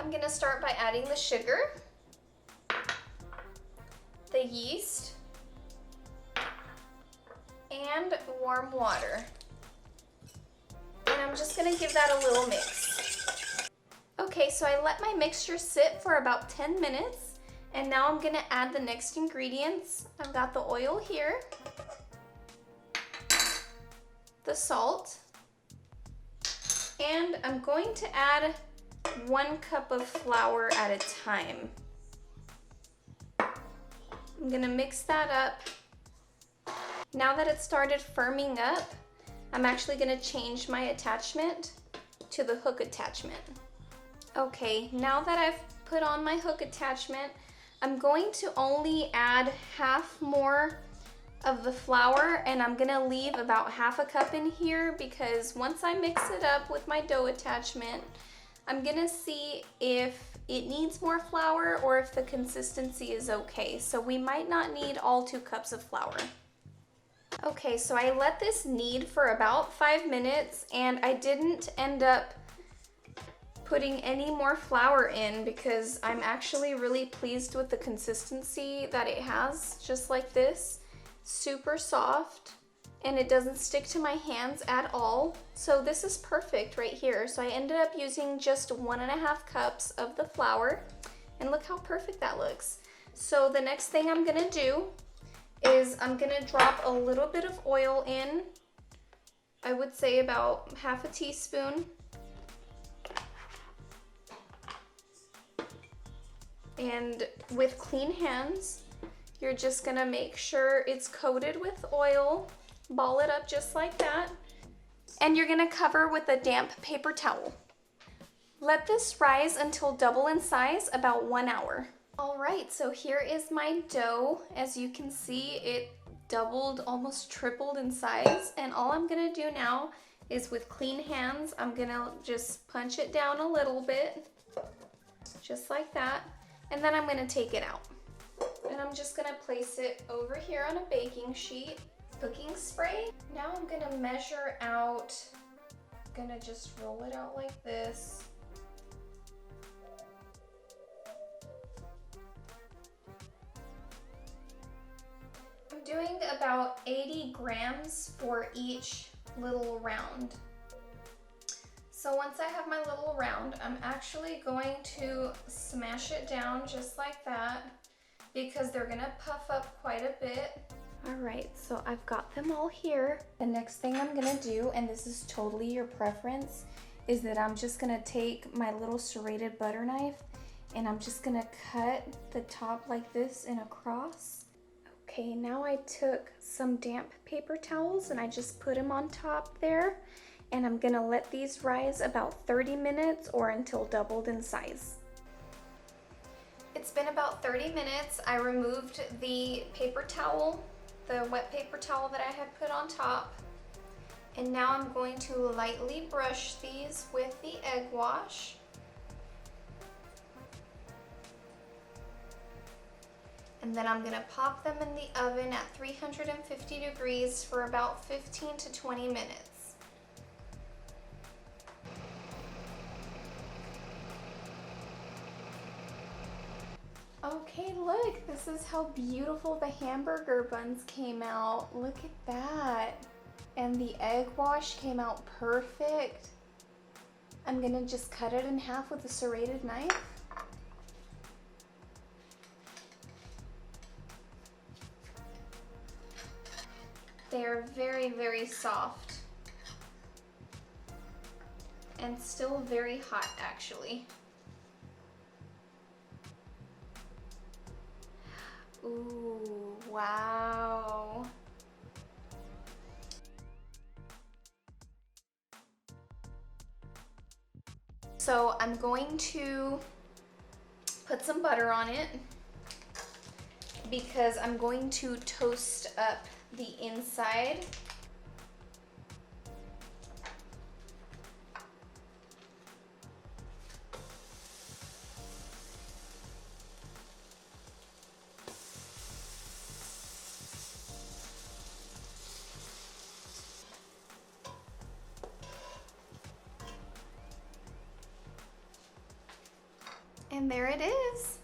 I'm gonna start by adding the sugar, the yeast, and warm water. And I'm just gonna give that a little mix. Okay, so I let my mixture sit for about 10 minutes, and now I'm gonna add the next ingredients. I've got the oil here, the salt, and I'm going to add 1 cup of flour at a time. I'm gonna mix that up. Now that it started firming up, I'm actually gonna change my attachment to the hook attachment. Okay, now that I've put on my hook attachment, I'm going to only add half more of the flour, and I'm gonna leave about half a cup in here because once I mix it up with my dough attachment, I'm gonna see if it needs more flour or if the consistency is okay. So we might not need all 2 cups of flour. Okay, so I let this knead for about 5 minutes, and I didn't end up putting any more flour in because I'm actually really pleased with the consistency that it has, just like this. Super soft, and it doesn't stick to my hands at all. So this is perfect right here. So I ended up using just 1.5 cups of the flour, and look how perfect that looks. So the next thing I'm gonna do is I'm gonna drop a little bit of oil in. I would say about half a teaspoon. And with clean hands, you're just gonna make sure it's coated with oil, ball it up just like that, and you're gonna cover with a damp paper towel. Let this rise until double in size, about 1 hour. All right, so here is my dough. As you can see, it doubled, almost tripled in size, and all I'm gonna do now is with clean hands, I'm gonna just punch it down a little bit, just like that, and then I'm gonna take it out. And I'm just gonna place it over here on a baking sheet. Cooking spray. Now I'm gonna measure out, I'm gonna just roll it out like this. I'm doing about 80 grams for each little round. So once I have my little round, I'm actually going to smash it down just like that because they're gonna puff up quite a bit. All right, so I've got them all here. The next thing I'm gonna do, and this is totally your preference, is that I'm just gonna take my little serrated butter knife and I'm just gonna cut the top like this in a cross. Okay, now I took some damp paper towels and I just put them on top there, and I'm gonna let these rise about 30 minutes or until doubled in size. It's been about 30 minutes. I removed the paper towel, the wet paper towel that I had put on top, and now I'm going to lightly brush these with the egg wash. And then I'm gonna pop them in the oven at 350 degrees for about 15 to 20 minutes. Okay, look, this is how beautiful the hamburger buns came out. Look at that. And the egg wash came out perfect. I'm gonna just cut it in half with a serrated knife. They are very, very soft. And still very hot, actually. Ooh, wow. So I'm going to put some butter on it because I'm going to toast up the inside. And there it is.